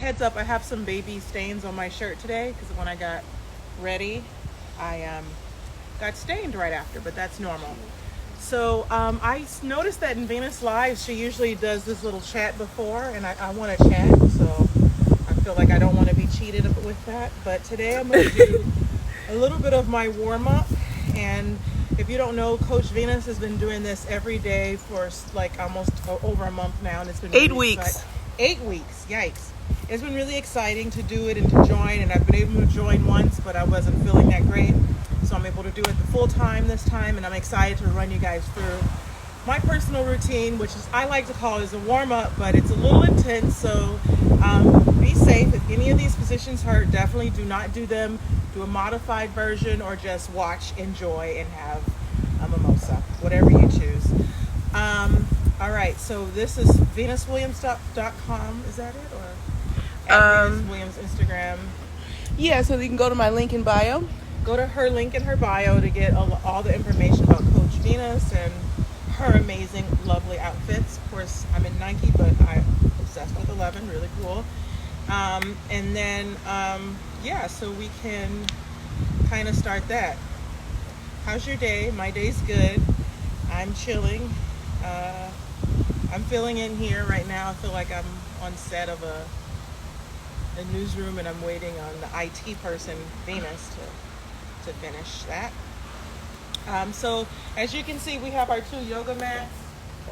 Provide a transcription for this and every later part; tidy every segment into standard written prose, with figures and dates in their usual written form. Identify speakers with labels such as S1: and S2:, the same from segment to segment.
S1: heads up, I have some baby stains on my shirt today because when I got ready, I got stained right after, but that's normal. So I noticed that in Venus Live, she usually does this little chat before, and I want to chat, so I feel like I don't want to be cheated with that. But today I'm going to do a little bit of my warm-up, and if you don't know, Coach Venus has been doing this every day for like almost over a month now, and it's been
S2: 8 weeks.
S1: 8 weeks, yikes. It's been really exciting to do it and to join, and I've been able to join once, but I wasn't feeling that great. So I'm able to do it the full time this time, and I'm excited to run you guys through my personal routine, which is I like to call it a warm-up, but it's a little intense, so be safe. If any of these positions hurt, definitely do not do them. Do a modified version or just watch, enjoy, and have a mimosa, whatever you choose. All right, so this is venuswilliams.com. Is that it? Or at Venus Williams Instagram?
S2: Yeah, so you can go to my link in bio.
S1: Go to her link in her bio to get all the information about Coach Venus and her amazing, lovely outfits. Of course, I'm in Nike, but I'm obsessed with 11. Really cool. And then, yeah, so we can kind of start that. How's your day? My day's good. I'm chilling. I'm filling in here right now. I feel like I'm on set of a newsroom, and I'm waiting on the IT person, Venus, to finish that. So as you can see, we have our 2 yoga mats.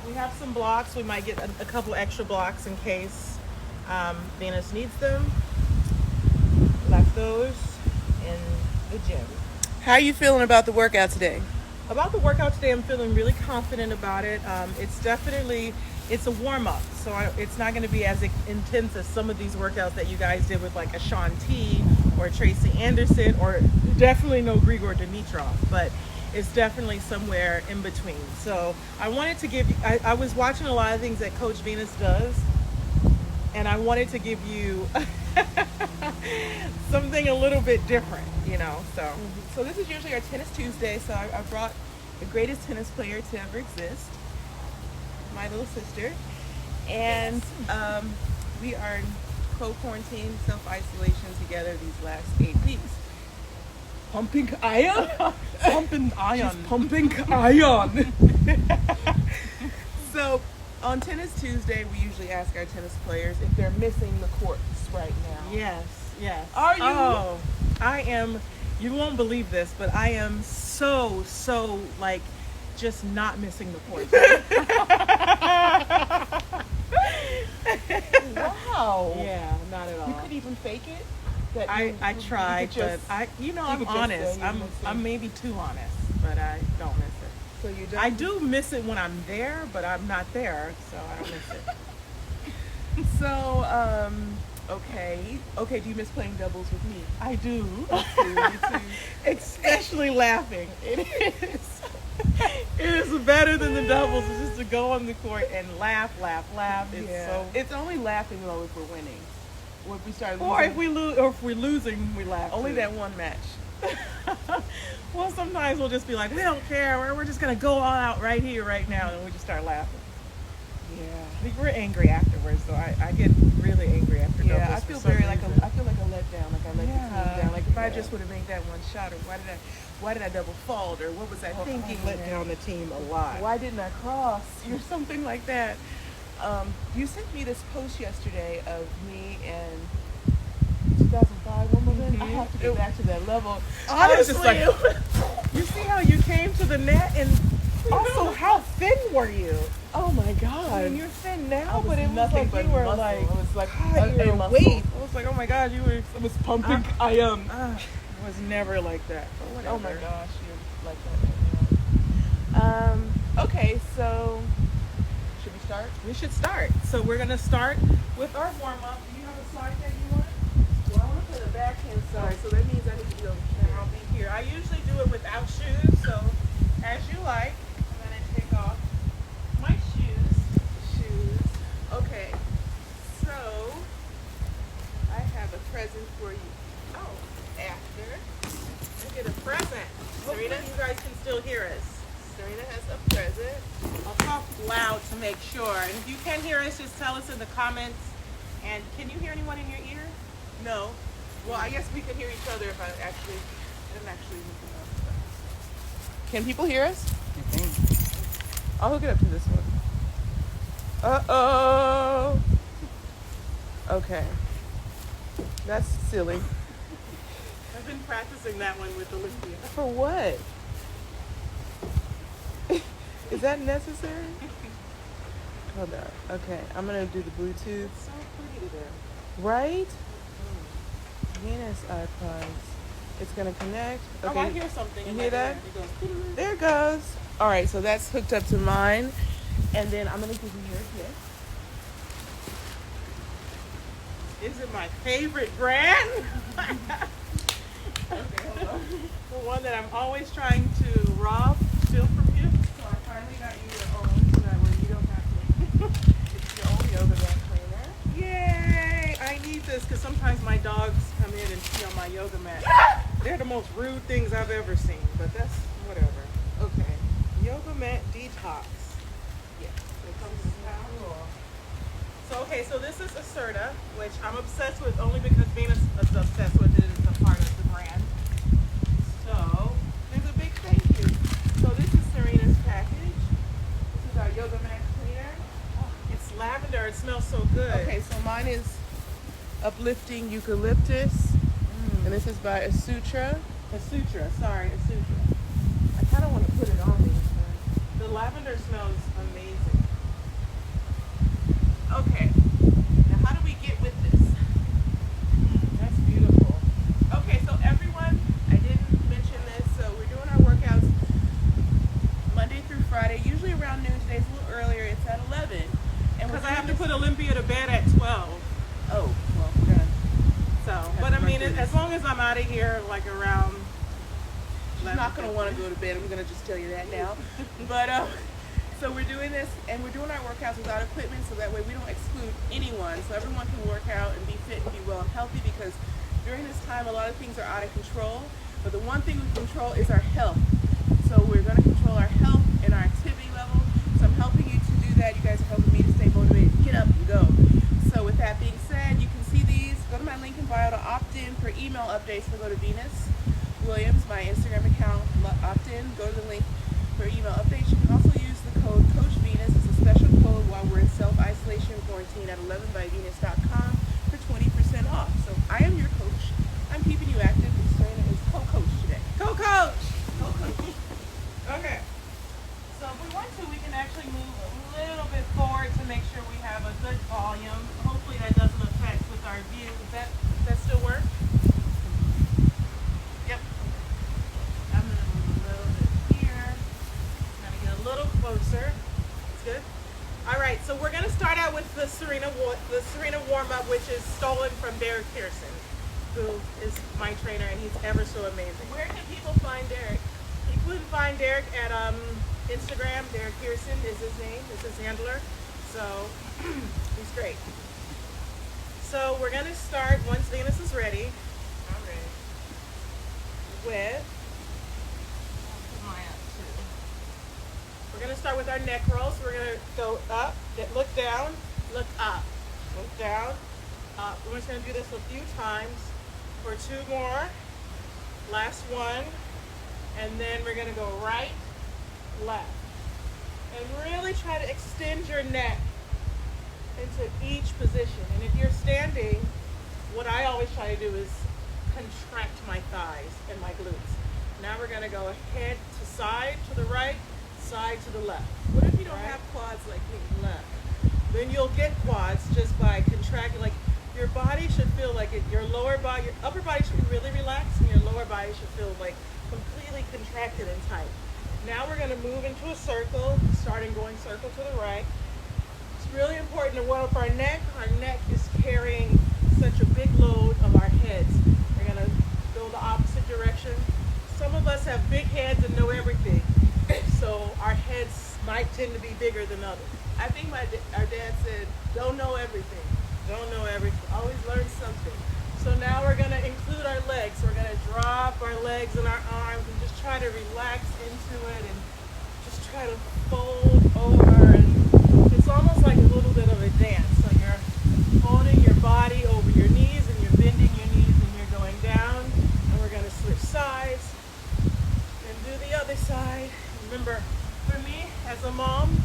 S1: We have some blocks. We might get a couple extra blocks in case Venus needs them. Left those in the gym.
S2: How are you feeling about the workout today?
S1: About the workout today, I'm feeling really confident about it. It's a warm-up, so it's not going to be as intense as some of these workouts that you guys did with like a Shaun T or Tracy Anderson, or definitely no Grigor Dimitrov, but it's definitely somewhere in between. So I wanted to give you, I was watching a lot of things that Coach Venus does, and I wanted to give you something a little bit different, you know.
S2: So this is usually our Tennis Tuesday, so I brought the greatest tennis player to ever exist, my little sister, and we are in co-quarantine, self-isolation together these last 8 weeks. Pumping iron?
S1: Pumping iron.
S2: She's pumping iron. So on Tennis Tuesday, we usually ask our tennis players if they're missing the courts right now.
S1: Yes.
S2: Are you?
S1: Oh, I am. You won't believe this, but I am so like just not missing the court.
S2: Wow.
S1: Yeah, not at all.
S2: You could even fake it?
S1: I tried, but I'm honest. I'm maybe too honest, but I don't miss it.
S2: So you don't?
S1: I do miss it when I'm there, but I'm not there, so I don't miss it.
S2: So, okay. Do you miss playing doubles with me?
S1: I do.
S2: Me too.
S1: Especially laughing. It is better than the doubles. It's just to go on the court and laugh.
S2: It's only laughing though if we're winning. Or if we start losing.
S1: Or if we're losing, we laugh.
S2: Only
S1: too.
S2: that one match.
S1: Well, sometimes we'll just be like, we don't care. We're just gonna go all out right here, right now, and we just start laughing.
S2: Yeah.
S1: We're angry afterwards, so I get really angry after doubles.
S2: Yeah, I feel like a letdown. Like I let the team down. Like if I just would have made that one shot, or why did I double fault, or what was I thinking?
S1: I let down the team a lot.
S2: Why didn't I cross, or something like that? You sent me this post yesterday of me and 2005 Wimbledon.
S1: Mm-hmm.
S2: I have to get back to that level.
S1: Honestly, you see how you came to the net, and also how thin were you?
S2: Oh my God!
S1: I mean, you're thin now, but it was
S2: nothing
S1: like
S2: but
S1: you were
S2: muscle.
S1: like,
S2: It was like
S1: your
S2: muscle.
S1: weight. I was like, oh my God,
S2: It was pumping iron.
S1: I was never like that. But whatever.
S2: Oh my gosh, you're like that right now. Okay, so should we start?
S1: We should start. So we're gonna start with our warm up. Do you have a slide that you want?
S2: Well, I want to play the backhand side, so that means I need to be over
S1: And
S2: here.
S1: I'll be here. I usually do it without shoes, so as you like. I'm gonna take off my shoes.
S2: Okay, so I have a present for you. Oh, after.
S1: I get a present. Serena, you guys can still hear us.
S2: Serena has a present.
S1: I'll talk loud to make sure. And if you can hear us, just tell us in the comments.
S2: And can you hear anyone in your ear? No. Well, I guess we can hear each other if I didn't actually hook them up. Can people hear us? I'll hook it up to this one. Uh-oh. Okay. That's silly.
S1: I've been practicing that one with Olympia.
S2: For what? Is that necessary? Hold on. Okay, I'm gonna do the Bluetooth.
S1: It's so pretty today.
S2: Right? Venus iPods. It's gonna connect. Okay.
S1: Oh, I hear something.
S2: You
S1: in
S2: hear
S1: my
S2: that?
S1: ear. It goes,
S2: There it goes. All right, so that's hooked up to mine, and then I'm gonna give you your gift.
S1: Is it my favorite brand?
S2: Okay, hold on.
S1: The one that I'm always trying to steal from you.
S2: So I finally got you your own, so that way you don't have to. It's your own yoga mat cleaner.
S1: Yay! I need this because sometimes my dogs come in and pee on my yoga mat. They're the most rude things I've ever seen, but that's whatever. Okay. Yoga mat detox.
S2: Yeah.
S1: It comes in town. So, okay, so this is Acerta, which I'm obsessed with only because Venus is obsessed with it. It's a part of the brand. So, there's a big thank you. So, this is Serena's package.
S2: This is our yoga mat cleaner.
S1: It's lavender. It smells so good.
S2: Okay, so mine is uplifting eucalyptus, and this is by Asutra.
S1: Asutra. Sorry, Asutra.
S2: I kind of want to put it on me.
S1: The lavender smells amazing.
S2: Okay. Now, how do we get with this?
S1: That's beautiful.
S2: Okay, so everyone, I didn't mention this, so we're doing our workouts Monday through Friday, usually around noon. Today's a little earlier. It's at 11. And
S1: Because I have to put Olympia to bed at 12.
S2: Oh, well, we're gonna.
S1: So, but I mean, as long as I'm out of here, like around.
S2: She's not gonna want to go to bed. I'm gonna just tell you that now. But so we're doing this, and we're doing our workouts without equipment, so that way we don't exclude anyone. So everyone can work out and be fit and be well and healthy. Because during this time, a lot of things are out of control. But the one thing we control is our health. So we're gonna control our health and our activity level. So I'm helping you to do that. You guys are helping me to stay motivated. Get up and go. So with that being said, you can see these. Go to my link in bio to opt in for email updates. So go to Venus Williams, my Instagram account, opt in. Go to the link for email updates. You can also use the code Coach Venus. It's a special code while we're in self-isolation quarantine at 11byvenus.com for 20% off. So I am your coach. I'm keeping you active. And Serena is co-coach today.
S1: Co-coach!
S2: Co-coach.
S1: Okay. So if we want to, we can actually move a little bit forward to make sure we have a good volume. Hopefully that doesn't affect with our view. Does that still work? Yep. I'm going to move a little bit here. I'm going to get a little closer. That's good. All right, so we're going to start out with the Serena warm-up, which is stolen from Derek Pearson, who is my trainer, and he's ever so amazing.
S2: Where can people find Derek?
S1: You can find Derek at Instagram. Derek Pearson is his name. Is his handler. So he's great. So we're gonna start once Venus is ready.
S2: I'm ready.
S1: With. We're gonna start with our neck rolls. We're gonna go up, look down, look up, look down, up. We're just gonna do this a few times for 2 more. Last one. And then we're going to go right, left. And really try to extend your neck into each position. And if you're standing, what I always try to do is contract my thighs and my glutes. Now we're going to go head to side to the right, side to the left.
S2: What if you don't have quads like me?
S1: Left. Then you'll get quads just by contracting. Like your body should feel like it. Your upper body should be really relaxed, and your lower body should feel like completely contracted and tight. Now we're going to move into a circle, starting going circle to the right. It's really important to warm up our neck. Our neck is carrying such a big load of our heads. We're going to go the opposite direction. Some of us have big heads and know everything, so our heads might tend to be bigger than others.
S2: I think our dad said, don't know everything.
S1: Don't know everything.
S2: Always learn something.
S1: So now we're going to include our legs. We're going to drop our legs and our arms and just try to relax into it and just try to fold over. And it's almost like a little bit of a dance. So you're holding your body over your knees, and you're bending your knees and you're going down. And we're gonna switch sides and do the other side. Remember, for me as a mom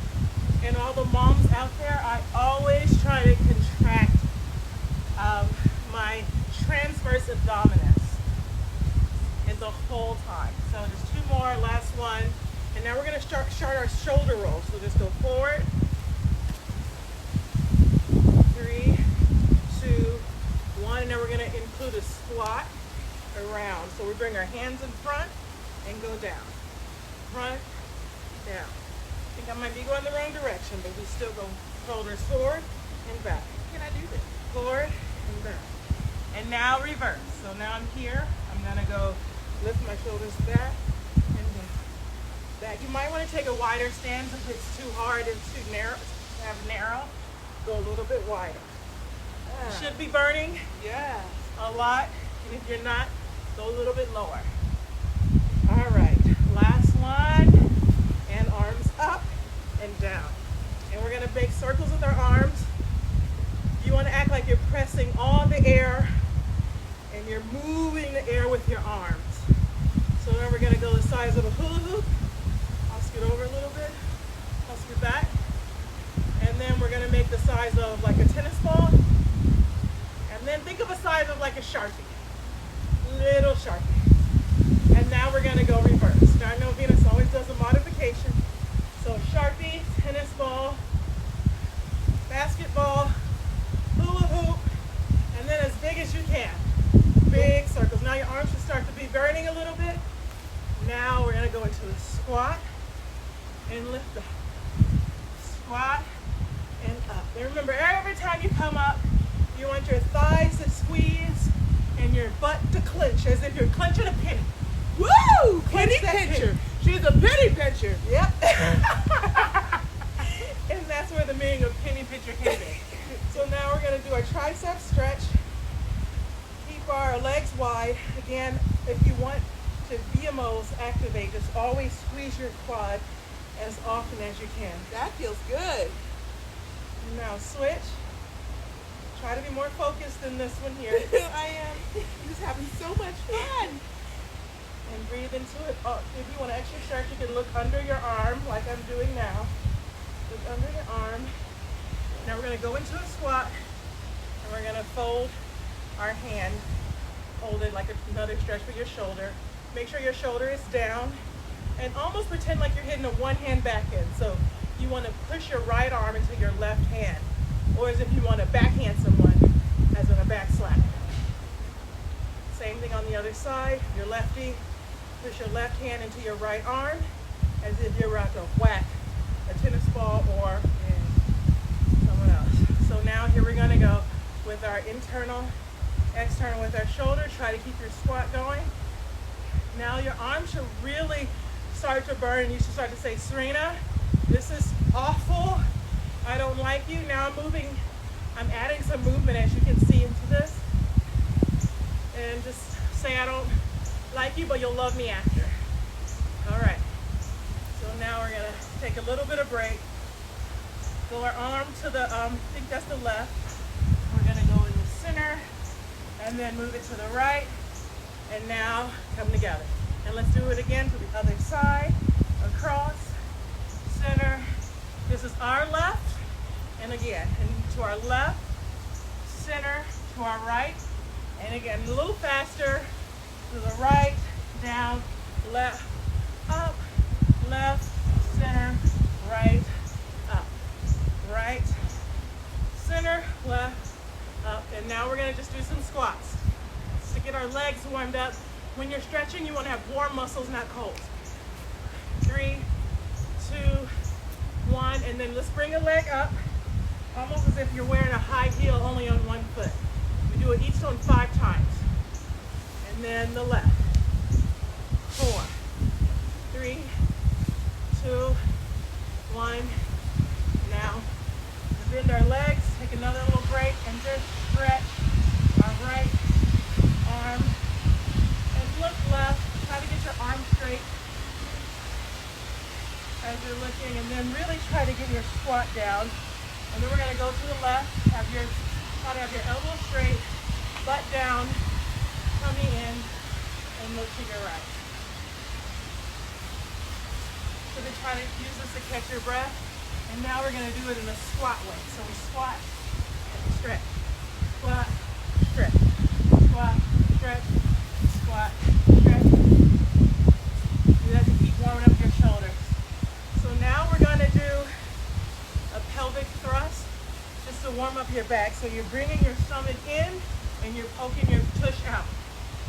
S1: and all the moms out there, I always try to contract my transverse abdominis and the whole time. So just two more, last one. And now we're gonna start our shoulder rolls. So just go forward. 3, 2, 1. And now we're gonna include a squat around. So we bring our hands in front and go down. Front, down. I think I might be going the wrong direction, but we still go shoulders forward and back.
S2: Can I do this?
S1: Forward and back. And now reverse. So now I'm here. I'm gonna go lift my shoulders back and down. Back. You might want to take a wider stance if it's too hard and too narrow. Narrow. Go a little bit wider. Should be burning.
S2: Yeah.
S1: A lot. And if you're not, go a little bit lower. All right. Last one. And arms up and down. And we're gonna make circles with our arms. You want to act like you're pressing on the air and you're moving the air with your arms. So now we're going to go the size of a hula hoop. I'll scoot over a little bit. I'll scoot back. And then we're going to make the size of like a tennis ball. And then think of a size of like a Sharpie. Little Sharpie. And now we're going to go reverse. Now I know Venus always does a modification. So Sharpie, tennis ball, basketball, hula hoop, and then as big as you can. Big circles. Now your arms should start to be burning a little bit. Now we're going to go into a squat and lift up. Squat and up. And remember, every time you come up, you want your thighs to squeeze and your butt to clench, as if you're clenching a penny.
S2: Woo!
S1: Penny
S2: pincher. She's a penny pincher.
S1: Yep. And that's where the meaning of penny pincher came in. So now we're going to do our tricep stretch. Keep our legs wide. Again, if you want to VMOs activate, just always squeeze your quad as often as you can.
S2: That feels good.
S1: Now switch. Try to be more focused than this one here.
S2: I am. I'm just having so much fun.
S1: And breathe into it. Oh, if you want to extra stretch, you can look under your arm like I'm doing now. Look under your arm. Now we're going to go into a squat, and we're going to fold our hand, hold it like another stretch for your shoulder. Make sure your shoulder is down, and almost pretend like you're hitting a one-hand back in. So you want to push your right arm into your left hand, or as if you want to backhand someone, as in a back slap. Same thing on the other side. Your lefty, push your left hand into your right arm, as if you're about to whack a tennis ball or someone else. So now here we're going to go with our internal, external with our shoulder. Try to keep your squat going. Now your arms should really start to burn. You should start to say, Serena, this is awful. I don't like you. Now I'm adding some movement, as you can see, into this. And just say, I don't like you, but you'll love me after. All right. So now we're going to take a little bit of break. Go our arm to the, I think that's the left. We're going to go in the center and then move it to the right. And now come together. And let's do it again to the other side. Across, center. This is our left. And again, and to our left, center, to our right. And again, a little faster. To the right, down, left, up, left, center, right, up, right, center, left, up. And now we're going to just do some squats to get our legs warmed up. When you're stretching, you want to have warm muscles, not cold. 3, 2, 1, and then let's bring a leg up, almost as if you're wearing a high heel only on one foot. We do it each one 5 times. And then the left. 4, 3, 2, 1. Now, bend our legs, take another little break, and just stretch our right arm. And look left. Try to get your arm straight as you're looking, and then really try to get your squat down. And then we're going to go to the left. Have your Try to have your elbows straight, butt down, tummy in, and look to your right. So we try to use this to catch your breath. And now we're gonna do it in a squat way. So we squat and stretch. Squat, stretch. Squat, stretch. Squat, stretch. Do that to keep warming up your shoulders. So now we're gonna do a pelvic thrust just to warm up your back. So you're bringing your stomach in and you're poking your tush out.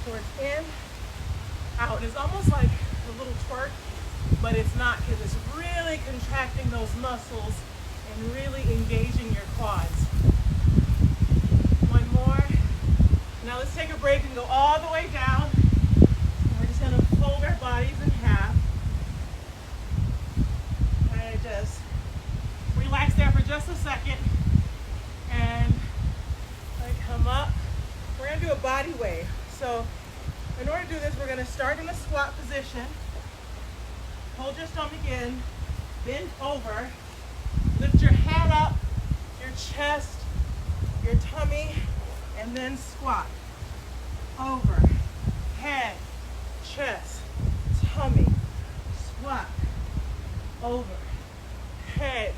S1: So it's in, out. It's almost like a little twerk, but it's not, because it's really contracting those muscles and really engaging your quads. One more. Now let's take a break and go all the way down. We're just going to fold our bodies in half. And just relax there for just a second. And come up. We're going to do a body wave. So in order to do this, we're going to start in a squat position. Hold your stomach in, bend over, lift your head up, your chest, your tummy, and then squat. Over, head, chest, tummy, squat. Over, head,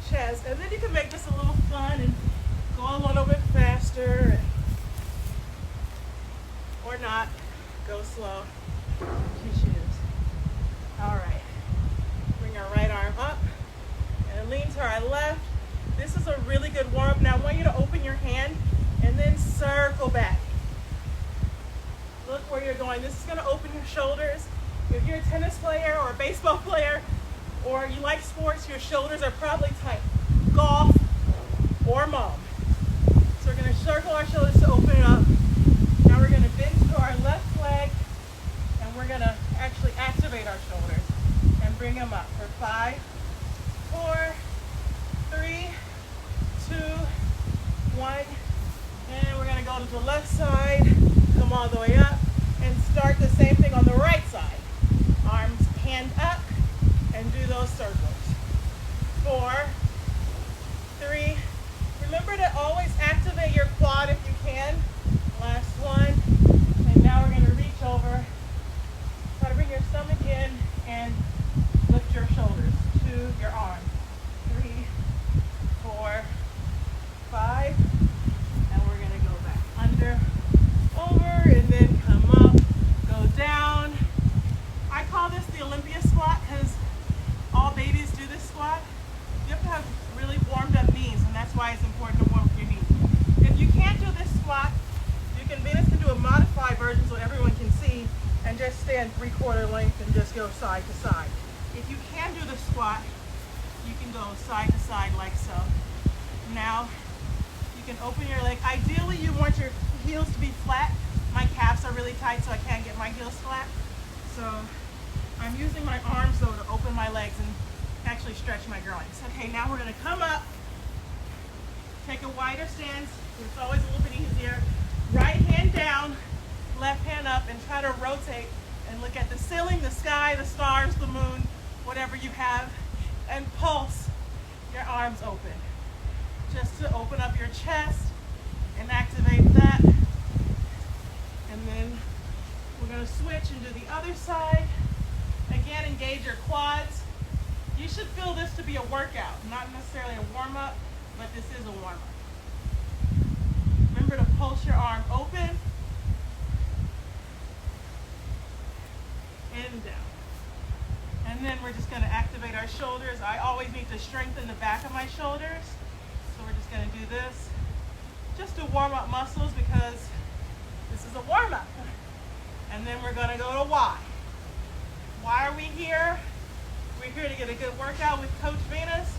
S1: chest. And then you can make this a little fun and go a little bit faster, or not. Go slow. You choose. All right. Bring our right arm up and lean to our left. This is a really good warm-up. Now I want you to open your hand and then circle back. Look where you're going. This is going to open your shoulders. If you're a tennis player or a baseball player, or you like sports, your shoulders are probably tight. Golf or mom. So we're going to circle our shoulders to open it up. Now we're going to bend to our left leg, and we're going to actually activate our shoulders and bring them up for 5, 4, 3, 2, 1. And we're going to go to the left side, come all the way up, and start the same thing on the right side. Arms hand up and do those circles. 4, 3. Remember to always activate your quad if you can. Last one. And now we're going to reach over. Try to bring your stomach in and lift your shoulders to your arm. 3, 4, 5. And we're going to go back under, over, and then come up, go down. I call this the Olympia squat because all babies do this squat. You have to have really warmed up knees, and that's why it's important to warm up your knees. If you can't do this squat, Venus can do a modified version so everyone can see, and just stand 3/4 length and just go side to side. If you can do the squat, you can go side to side like so. Now you can open your leg. Ideally you want your heels to be flat. My calves are really tight, so I can't get my heels flat. So I'm using my arms though to open my legs and actually stretch my groins. Okay, now we're going to come up, take a wider stance. It's always a little bit easier. Right hand down, left hand up, and try to rotate and look at the ceiling, the sky, the stars, the moon, whatever you have, and pulse your arms open. Just to open up your chest and activate that. And then we're going to switch and do the other side. Again, engage your quads. You should feel this to be a workout, not necessarily a warm-up, but this is a warm-up. Remember to pulse your arm open and down. And then we're just going to activate our shoulders. I always need to strengthen the back of my shoulders. So we're just going to do this just to warm up muscles because this is a warm-up. And then we're going to go to Y. Why are we here? We're here to get a good workout with Coach Venus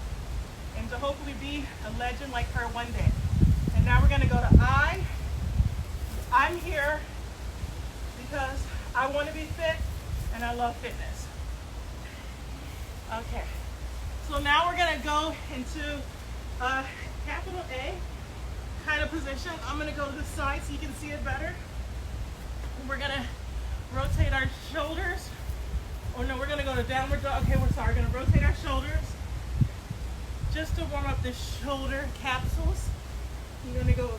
S1: and to hopefully be a legend like her one day. And now we're going to go to I. I'm here because I want to be fit and I love fitness. Okay. So now we're going to go into a capital A kind of position. I'm going to go to the side so you can see it better. And we're going to rotate our shoulders. Oh no, we're going to go to downward dog. Okay, we're sorry. We're going to rotate our shoulders just to warm up the shoulder capsules. You're gonna go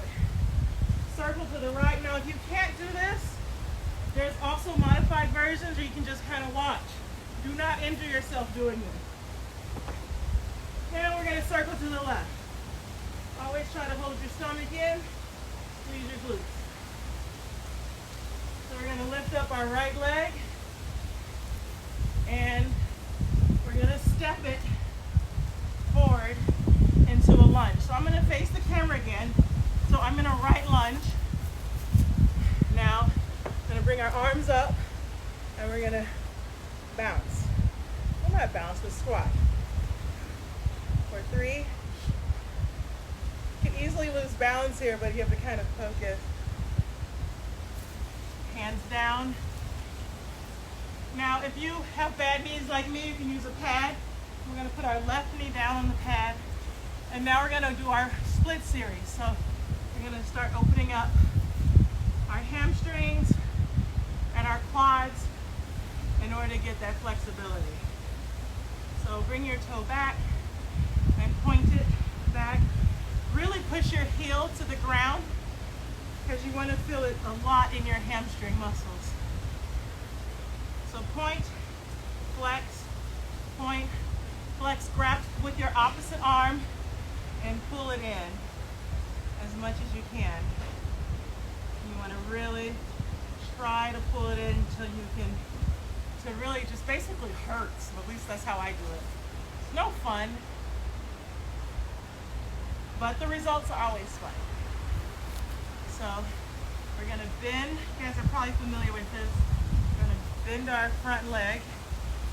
S1: circle to the right. Now if you can't do this, there's also modified versions where you can just kind of watch. Do not injure yourself doing this. Now we're gonna circle to the left. Always try to hold your stomach in, squeeze your glutes. So we're gonna lift up our right leg and we're gonna step it forward into a lunge. So I'm gonna face the camera again. So I'm in a right lunge. Now, I'm gonna bring our arms up and we're gonna bounce. Well, not bounce, but squat. For 3. You can easily lose balance here, but you have to kind of focus. Hands down. Now, if you have bad knees like me, you can use a pad. We're gonna put our left knee down on the pad. And now we're gonna do our split series. So we're gonna start opening up our hamstrings and our quads in order to get that flexibility. So bring your toe back and point it back. Really push your heel to the ground because you want to feel it a lot in your hamstring muscles. So point, flex, grab with your opposite arm and pull it in as much as you can. You want to really try to pull it in until you can, to really just basically hurts. At least that's how I do it. It's no fun, but the results are always fun. So we're gonna bend. You guys are probably familiar with this. We're gonna bend our front leg.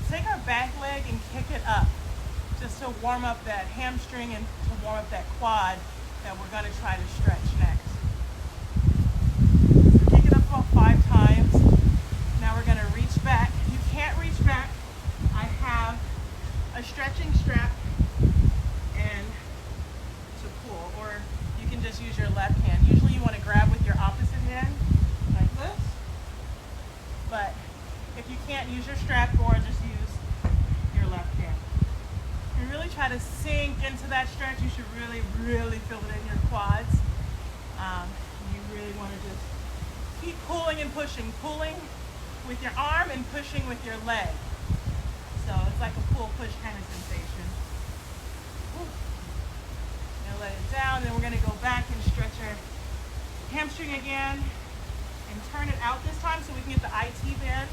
S1: Take our back leg and kick it up, just to warm up that hamstring and to warm up that quad that we're gonna try to stretch next. So kick it up about 5 times. Now we're gonna reach back. If you can't reach back, I have a stretching strap and to pull, or you can just use your left hand. Usually you want to grab with your opposite hand like this, but if you can't, use your strap or just use your left hand. And really try to sink into that stretch. You should really, really feel it in your quads. You really want to just keep pulling and pushing, pulling with your arm and pushing with your leg. So it's like a pull-push kind of sensation. Now let it down, then we're going to go back and stretch our hamstring again and turn it out this time so we can get the IT band.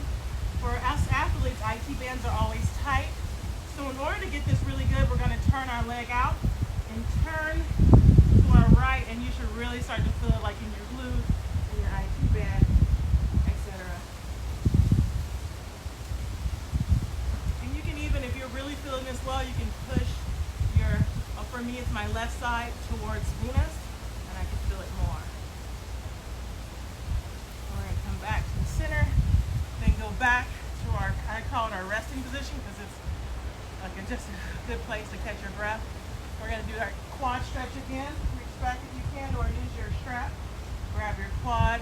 S1: For us athletes, IT bands are always tight. So in order to get this really good, we're going to turn our leg out and turn to our right, and you should really start to feel it like in your glutes, in your IT band, etc. And you can even, if you're really feeling this well, you can push your, for me it's my left side towards Venus, and I can feel it more. We're going to come back to the center, then go back to our, I call it our resting position because it's like just a good place to catch your breath. We're going to do our quad stretch again. Reach back if you can, or use your strap. Grab your quad.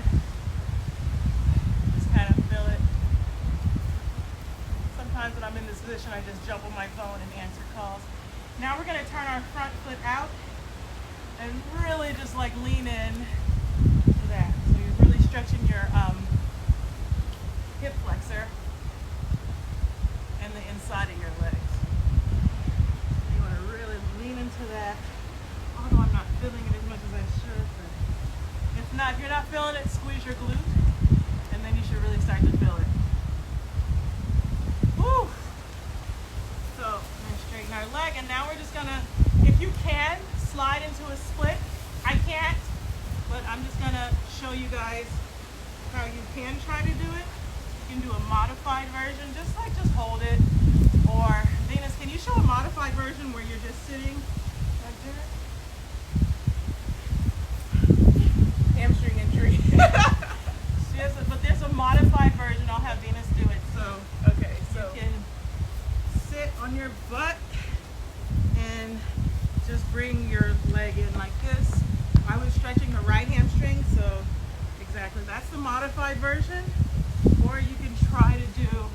S1: Just kind of feel it. Sometimes when I'm in this position, I just jump on my phone and answer calls. Now we're going to turn our front foot out and really just like lean in to that. So you're really stretching your hip flexor and the inside of your legs. You want to really lean into that, although I'm not feeling it as much as I should. But if not, if you're not feeling it, squeeze your glute, and then you should really start to feel it. Woo! So I'm going to straighten our leg, and now we're just going to, if you can, slide into a split. I can't, but I'm just going to show you guys how you can try to do it. You can do a modified version, just hold it. Or Venus, can you show a modified version where you're just sitting like that? Hamstring injury. But there's a modified version. I'll have Venus do it. So okay, so you can sit on your butt and just bring your leg in like this. I was stretching the right hamstring, so exactly that's the modified version. Or you can try to do,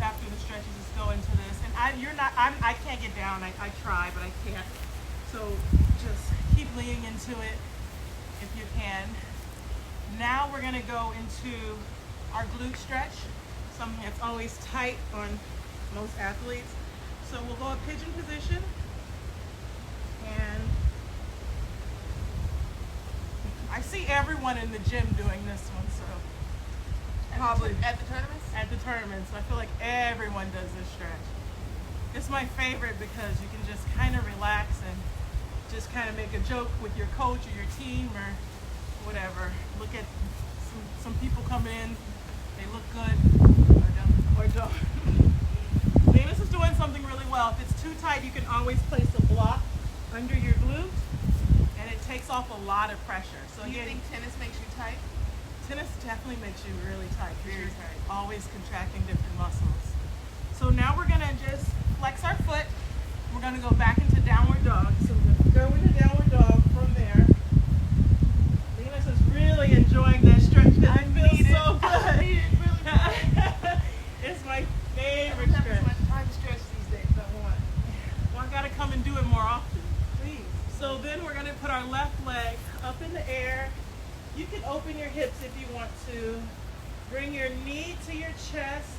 S1: after the stretches, just go into this. And I can't get down. I try, but I can't. So just keep leaning into it if you can. Now we're gonna go into our glute stretch, something that's always tight on most athletes. So we'll go a pigeon position, and I see everyone in the gym doing this one, so probably
S2: At the tournaments?
S1: at the tournaments. I feel like everyone does this stretch. It's my favorite because you can just kind of relax and just kind of make a joke with your coach or your team or whatever. Look at some people coming in, they look good or don't. Venus is doing something really well. If it's too tight, you can always place a block under your glute, and it takes off a lot of pressure. So
S2: Do you think tennis makes you tight?
S1: tennis definitely makes you really tight.
S2: Very
S1: You're
S2: tight.
S1: always contracting different muscles. So now we're gonna just flex our foot. We're gonna go back into downward dog. So we're gonna go into downward dog from there. Venus is really enjoying that stretch because it feels so good.
S2: I need it really bad.
S1: It's my
S2: I
S1: favorite
S2: don't have as
S1: stretch.
S2: much time to stretch these days as I want.
S1: Well, I gotta come and do it more often.
S2: Please.
S1: So then we're gonna put our left leg up in the air. You can open your hips if you want to. Bring your knee to your chest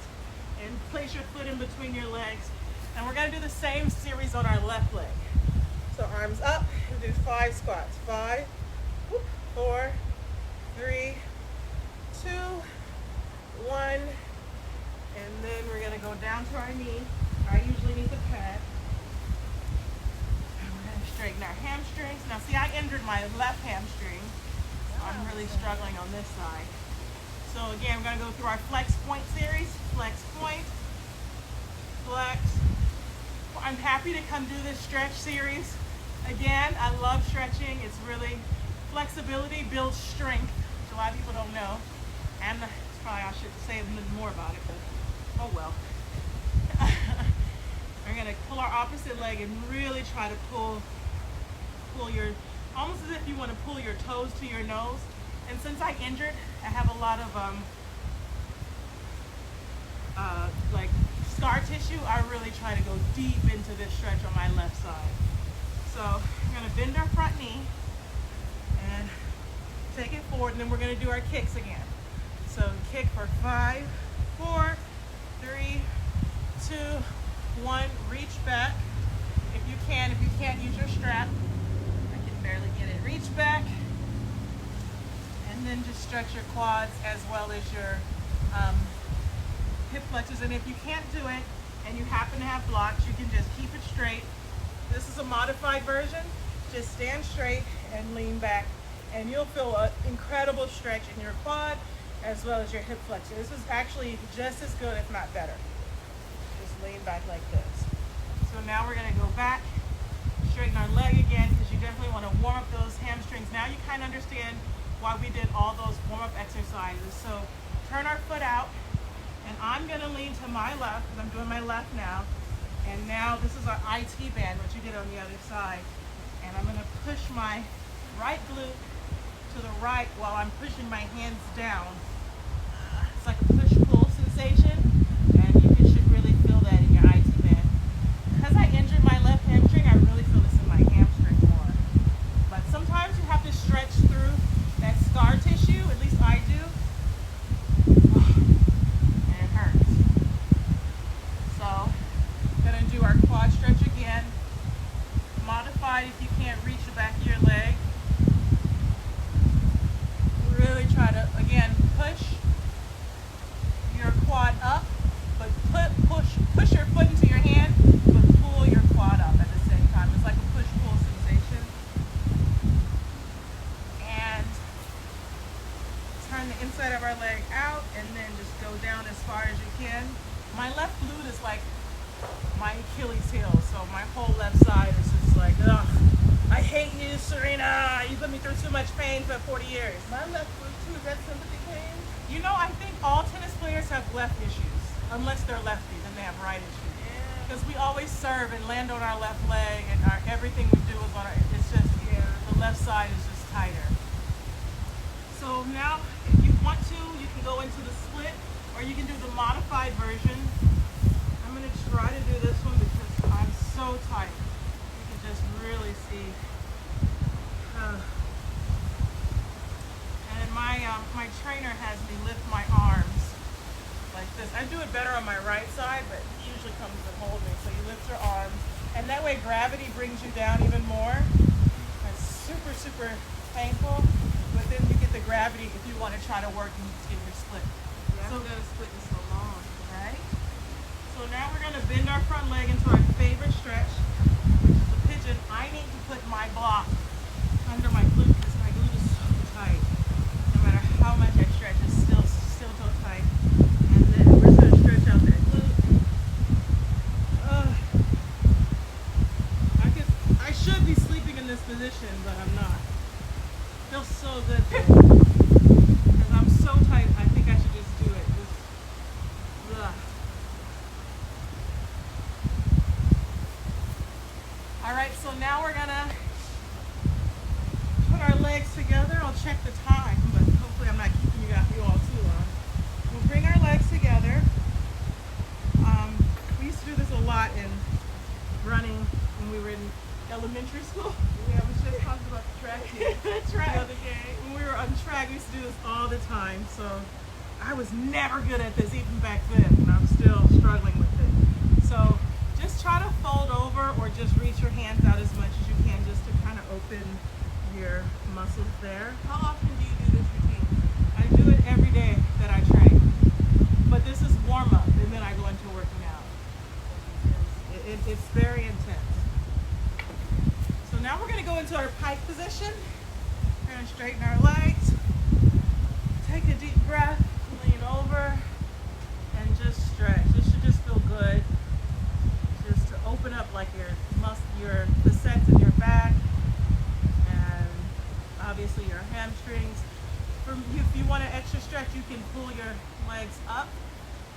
S1: and place your foot in between your legs. And we're gonna do the same series on our left leg. So arms up and do 5 squats. 5, 4, 3, 2, 1. And then we're gonna go down to our knee. I usually need the pad. And we're gonna straighten our hamstrings. Now see, I injured my left hamstring. I'm really struggling on this side. So again, we're gonna go through our flex point series. Flex point, flex. Well, I'm happy to come do this stretch series. Again, I love stretching. It's really, flexibility builds strength, which a lot of people don't know. And probably I should say a little more about it, but oh well. We're gonna pull our opposite leg and really try to pull your, almost as if you want to pull your toes to your nose. And since I injured, I have a lot of like scar tissue. I really try to go deep into this stretch on my left side. So we're gonna bend our front knee and take it forward, and then we're gonna do our kicks again. So kick for 5, 4, 3, 2, 1. Reach back if you can. If you can't, use your strap. I can barely get it. Reach back, and then just stretch your quads as well as your hip flexors. And if you can't do it and you happen to have blocks, you can just keep it straight. This is a modified version. Just stand straight and lean back, and you'll feel an incredible stretch in your quad as well as your hip flexor. This is actually just as good, if not better. Just lean back like this. So now we're gonna go back, straighten our leg again, because you definitely want to warm up those hamstrings. Now you kind of understand why we did all those warm-up exercises. So turn our foot out, and I'm gonna lean to my left, because I'm doing my left now. And now this is our IT band, which you did on the other side. And I'm gonna push my right glute to the right while I'm pushing my hands down. It's like a push-pull sensation, and you should really feel that in your IT band. Because I injured my left hamstring, I really feel this in my hamstring more. But sometimes you have to stretch through that scar tissue, at least I do, and it hurts. So, gonna do our quad stretch again. Modified if you can't reach the back of your leg. Really try to, again, push your quad up, but push your foot into your hand, but pull your quad up at the same time. It's like a push-pull sensation. And turn the inside of our leg out, and then just go down as far as you can. My left glute is like my Achilles heel, so my whole left side is just like, ugh, I hate you, Serena. You put me through too much pain for 40 years.
S2: My left foot too, is that sympathy pain?
S1: You know, I think all tennis players have left issues, unless they're lefties and they have right issues.
S2: Yeah.
S1: Because we always serve and land on our left leg, and everything we do is on our, it's just, the left side is just tighter. So now, if you want to, you can go into the split, or you can do the modified version. I'm going to try to do this one because I'm so tight. You can just really see And my trainer has me lift my arms like this. I do it better on my right side, but he usually comes and hold me. So you lift your arms, and that way gravity brings you down even more. It's super, super painful, but then you get the gravity if you want to try to work and get your split.
S2: Yeah,
S1: So
S2: I've done a split in so long.
S1: right? So now we're going to bend our front leg into our favorite stretch, which is the pigeon. I need to put my block under my glute because my glute is so tight. No matter how much I stretch, it's still so tight. And then we're just going to stretch out that glute. I should be sleeping in this position, but I'm not. Feels so good though. Because I'm so tight, I think I should just do it. Ugh. All right, so now we're gonna put our legs together. I'll check the time, but hopefully I'm not keeping you all too long. We'll bring our legs together. We used to do this a lot in running when we were in elementary school.
S2: Yeah, we just talked about the track team
S1: That's right.
S2: the other day.
S1: When we were on track, we used to do this all the time. So I was never good at this even back then, and I'm still struggling with it. So just try to fold over or just reach your hands out as much as you can just to kind of open your muscles there.
S2: How often do you do this routine?
S1: I do it every day that I train. But this is warm up, and then I go into working out. It's very intense. So now we're going to go into our pike position. We're going to straighten our legs. Take a deep breath, lean over, and just stretch. This should just feel good. Just to open up like your facets in your back, and obviously your hamstrings. If you want an extra stretch, you can pull your legs up,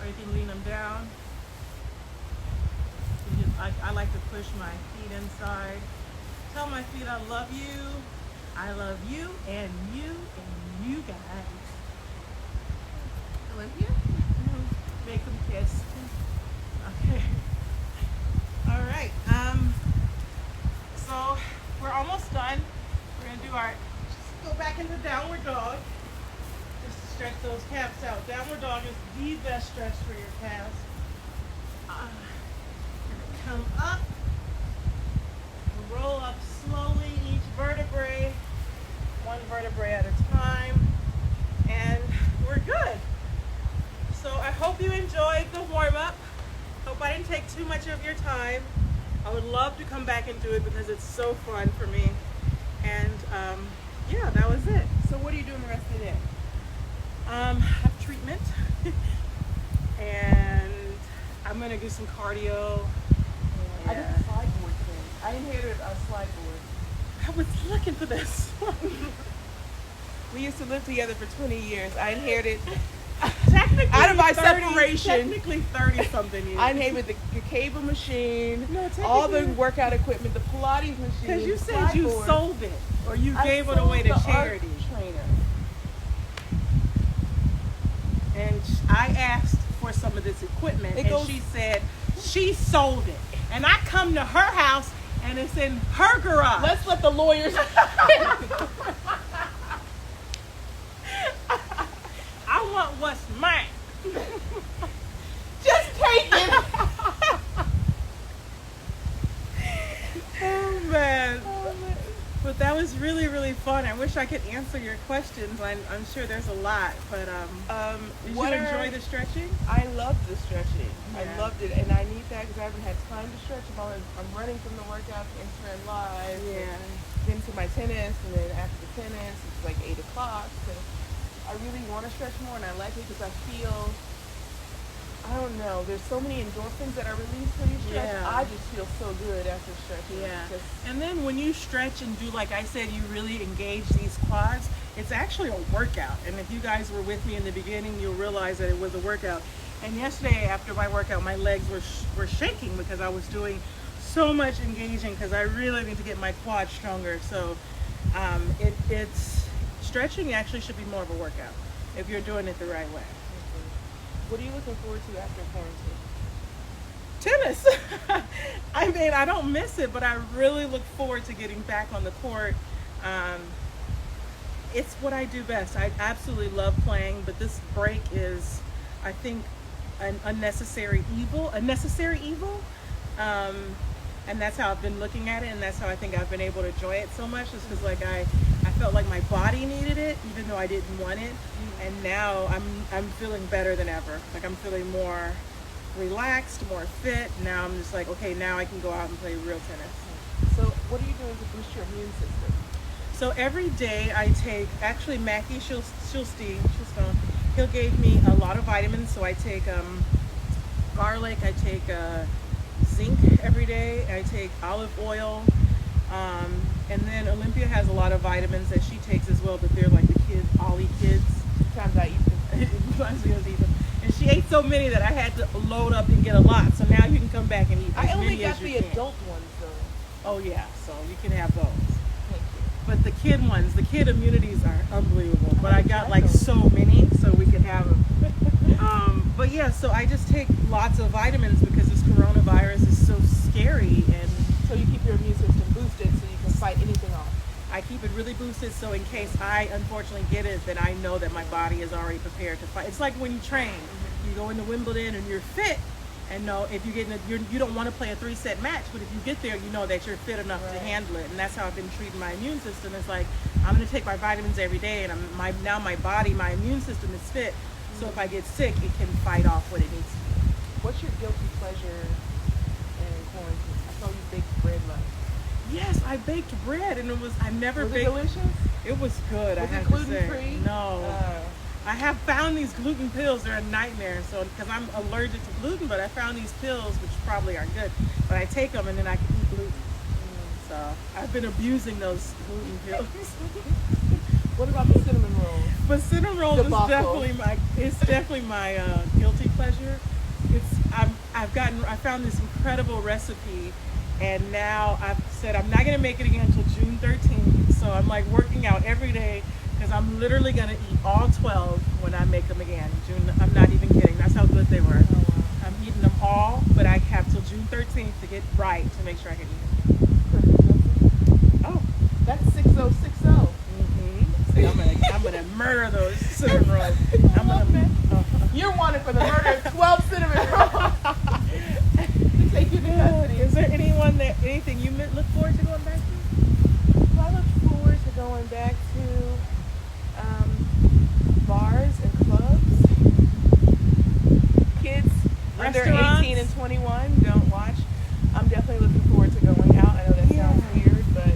S1: or you can lean them down. I like to push my feet inside. Tell my feet I love you. I love you and you guys.
S2: Olympia?
S1: Make them kiss. Okay. All right. So we're almost done. We're gonna do just go back into downward dog. Just to stretch those calves out. Downward dog is the best stretch for your calves. Come up, roll up slowly each vertebrae, one vertebrae at a time, and we're good. So I hope you enjoyed the warm-up. Hope I didn't take too much of your time. I would love to come back and do it because it's so fun for me. And yeah, that was it.
S2: So what are you doing the rest of the day?
S1: Have treatment, and I'm gonna do some cardio.
S2: I did the slide board thing. I inherited a slide board.
S1: I was looking for this.
S2: We used to live together for 20 years. I inherited
S1: Technically,
S2: out of my
S1: 30,
S2: separation.
S1: Technically 30 something years.
S2: I inherited the cable machine,
S1: No,
S2: all the
S1: technically-
S2: workout equipment, the Pilates machine.
S1: Because you
S2: the
S1: said
S2: slide
S1: you
S2: board.
S1: sold it, or you
S2: I
S1: gave it
S2: sold
S1: away to
S2: the art
S1: charity.
S2: trainer.
S1: And I asked for some of this equipment,
S2: It
S1: and
S2: goes-
S1: she said she sold it. And I come to her house, and it's in her garage.
S2: Let's let the lawyers.
S1: I want what's mine.
S2: Just take it.
S1: Oh man. But that was really, really fun. I wish I could answer your questions. I'm sure there's a lot, but did you enjoy the stretching?
S2: I loved the stretching.
S1: Yeah.
S2: I loved it, and I need that because I haven't had time to stretch. I'm running from the workout to Instagram Live.
S1: Yeah.
S2: And then to my tennis, and then after the tennis, it's like 8 o'clock. So I really want to stretch more, and I like it because I feel, I don't know, there's so many endorphins that are released when you stretch.
S1: Yeah.
S2: I just feel so good after stretching.
S1: Yeah.
S2: Just,
S1: And then when you stretch and do, like I said, you really engage these quads, it's actually a workout. And if you guys were with me in the beginning, you'll realize that it was a workout. And yesterday after my workout, my legs were shaking because I was doing so much engaging because I really need to get my quads stronger. So it's stretching actually should be more of a workout if you're doing it the right way.
S2: what are you looking forward to after quarantine?
S1: Tennis. I mean, I don't miss it, but I really look forward to getting back on the court. It's what I do best. I absolutely love playing, but this break is, I think, an unnecessary evil. A necessary evil. And that's how I've been looking at it, and that's how I think I've been able to enjoy it so much. Is because like I felt like my body needed it, even though I didn't want it. And now I'm feeling better than ever. Like I'm feeling more relaxed, more fit. Now I'm just like, okay, now I can go out and play real tennis.
S2: So what are you doing to boost your immune system?
S1: So every day I take, actually Mackie he'll gave me a lot of vitamins. So I take garlic, I take zinc every day, I take olive oil, and then Olympia has a lot of vitamins that she takes as well, but they're like the kids, Ollie kids.
S2: Sometimes I eat them.
S1: And she ate so many that I had to load up and get a lot. So now you can come back and eat as
S2: I only
S1: many
S2: got
S1: as you
S2: the
S1: can.
S2: adult ones though.
S1: Oh yeah, so you can have those.
S2: Thank you.
S1: But the kid ones, the kid immunities are unbelievable. But I got like so many, so we could have them. But yeah, so I just take lots of vitamins because this coronavirus is so scary, and
S2: So you keep your immune system boosted so you can fight anything off.
S1: I keep it really boosted, so in case I unfortunately get it, then I know that my body is already prepared to fight. It's like when you train, you go into Wimbledon and you're fit, and know if you get you don't want to play a 3-set match, but if you get there, you know that you're fit enough to handle it, and that's how I've been treating my immune system. It's like I'm going to take my vitamins every day, and now my body, my immune system is fit, so if I get sick, it can fight off what it needs to do.
S2: What's your guilty pleasure in quarantine? I saw you bake bread last.
S1: Yes, I baked bread, and I've never
S2: Was it
S1: baked.
S2: delicious?
S1: It was good.
S2: Was
S1: I
S2: it
S1: have to say.
S2: gluten-free?
S1: No. I have found these gluten pills. They're a nightmare. So, because I'm allergic to gluten, but I found these pills, which probably are good. But I take them, and then I can eat gluten. So I've been abusing those gluten pills.
S2: What about the cinnamon roll?
S1: But cinnamon roll is definitely my guilty pleasure. I found this incredible recipe, and now I've said I'm not gonna make it again until June 13th. So I'm like working out every day because I'm literally gonna eat all 12 when I make them again. June, I'm not even kidding. That's how good they were.
S2: Oh, wow.
S1: I'm eating them all, but I have till June 13th to get right to make sure I can eat them. Oh,
S2: That's 6060.
S1: See, I'm gonna murder those cinnamon rolls.
S2: You're wanted for the murder of 12 cinnamon rolls. To take you to custody.
S1: Is there anything you look forward to going back to?
S2: Well, I look forward to going back to bars and clubs. Kids under
S1: Restaurants?
S2: 18 and 21 don't watch. I'm definitely looking forward to going out. I know that sounds weird, but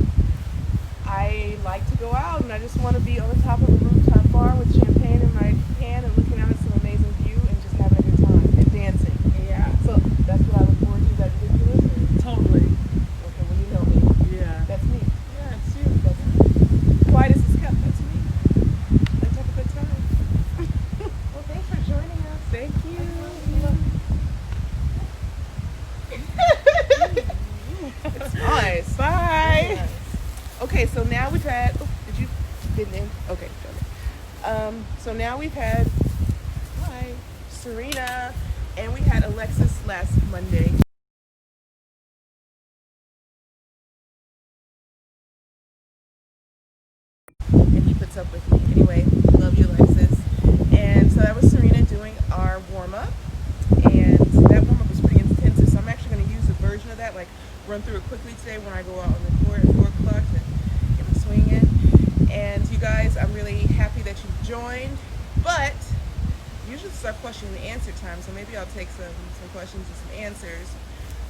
S2: I like to go out, and I just want to be on the top of a rooftop bar with champagne in my hand and looking out at some amazing view and just having a good time and dancing.
S1: Yeah.
S2: So that's what I look forward to. That you listen.
S1: Totally.
S2: Okay, well, you know me.
S1: Yeah.
S2: That's me.
S1: Yeah, it's you.
S2: That's me. Quiet as it's kept. That's me. Let's have a good time. Well, thanks for joining us.
S1: Thank you.
S2: It's nice.
S1: Bye.
S2: Nice. Okay, so now we've had. Oh, didn't end? Okay, done it. So now we've had. Hi, Serena, and we had Alexis last Monday. And he puts up with me. Anyway, love you, Alexis. And so that was Serena doing our warm up. And that warm up was pretty intensive. So I'm actually going to use a version of that, like run through it quickly today when I go out on the court at 4 o'clock to get my swing in. And you guys, I'm really happy that you joined. But usually it's our question and answer time. So maybe I'll take some questions and some answers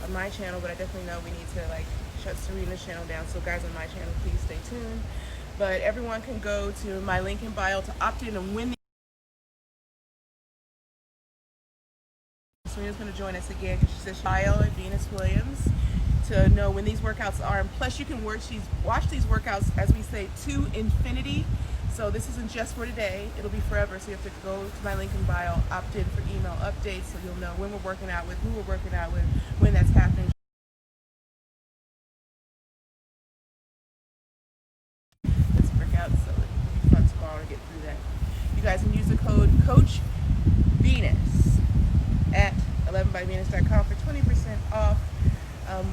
S2: on my channel. But I definitely know we need to like shut Serena's channel down. So guys on my channel, please stay tuned. But everyone can go to my link in bio to opt in and win. Serena's going to join us again because she says she's bio at Venus Williams to know when these workouts are. And plus, you can watch these workouts, as we say, to infinity. So this isn't just for today. It'll be forever. So you have to go to my link in bio, opt in for email updates so you'll know when we're working out with, who we're working out with, when that's happening. Let's work out so it'll be fun tomorrow to get through that. You guys can use the code COACHVENUS at 11byvenus.com for 20% off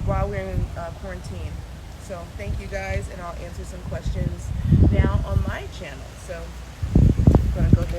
S2: while we're in quarantine. So thank you guys, and I'll answer some questions now on my channel. So I'm gonna go ahead